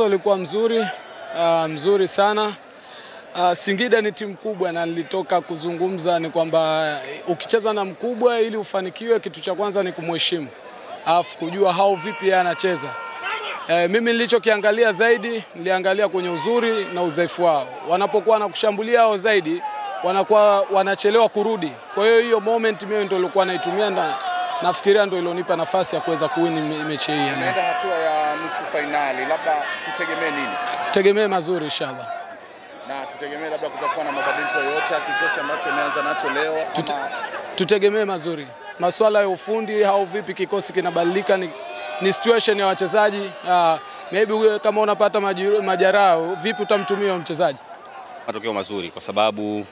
Mchezo ulikuwa mzuri sana. Singida ni timu kubwa na nilitoka kuzungumza ni kwamba ukicheza na mkubwa ili ufanikiwe, kitu cha kwanza ni kumheshimu. Alafu kujua hao vipi yeye anacheza. Mimi nilichokiangalia zaidi, niliangalia kwenye uzuri na udhaifu wao. Wanapokuwa na kushambulia hao zaidi, wanakuwa wanachelewa kurudi. Kwa hiyo moment mimi ndio nilikuwa naitumia na nafikiria ndio ilonipa nafasi ya kuweza kuwin mechi hii. Tunaenda hatua ya nusu finali, labda tutegemee nini? Tutegemee mazuri inshallah. Na tutegemee labda kutakuwa na mabadiliko yoyote kikosi ambacho umeanza nacho leo ama tutegemee mazuri. Masuala ya ufundi au vipi kikosi kinabadilika ni situation ya wachezaji. Maybe kama unapata majeraha vipi utamtumia mchezaji? Matokeo mazuri kwa sababu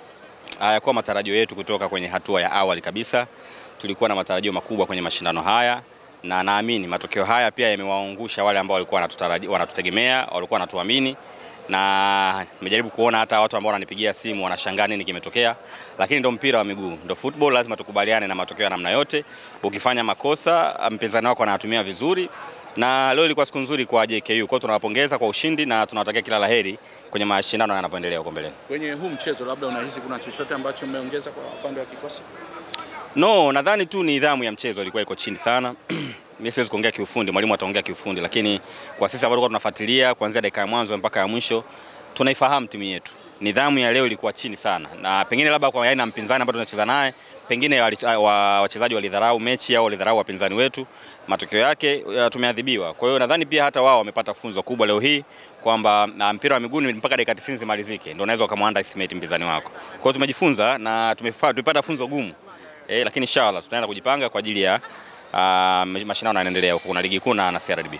hayakuwa matarajio yetu kutoka kwenye hatua ya awali kabisa. Tulikuwa na matarajio makubwa kwenye mashindano haya na naamini matokeo haya pia yamewaangusha wale ambao walikuwa wanatutegemea, walikuwa wanatuamini, na nimejaribu kuona hata watu ambao wananipigia simu wanashangaa nini kimetokea, lakini ndio mpira wa miguu, ndio football, lazima tukubaliane na matokeo ya namna yote. Ukifanya makosa mpinzani wako anatumia vizuri, na leo ilikuwa siku nzuri kwa JKU. Kwa tunawapongeza kwa ushindi na tunawatakia kila laheri kwenye mashindano yanavyoendelea huko mbele. Kwenye huu mchezo labda unahisi kuna chochote ambacho umeongeza kwa upande wa kikosi? No, nadhani tu nidhamu ya mchezo ilikuwa iko chini sana. Mimi siwezi kuongea kiufundi, mwalimu ataongea kiufundi, lakini kwa sisi ambao tunafuatilia kuanzia dakika ya mwanzo mpaka ya mwisho, tunaifahamu timu yetu. Nidhamu ya leo ilikuwa chini sana, na pengine labda kwa aina mpinzani ambao tunacheza naye, pengine wachezaji walidharau mechi au walidharau wapinzani wetu, matokeo yake tumeadhibiwa. Kwa hiyo nadhani pia hata wao wamepata funzo kubwa leo hii kwamba mpira wa miguu mpaka dakika 90 zimalizike ndio unaweza kama underestimate mpinzani wako. Kwa hiyo tumejifunza na tumepata funzo gumu. Lakini inshallah tutaenda kujipanga kwa ajili ya mashindano yanaendelea huko, kuna ligi kuu na CRDB.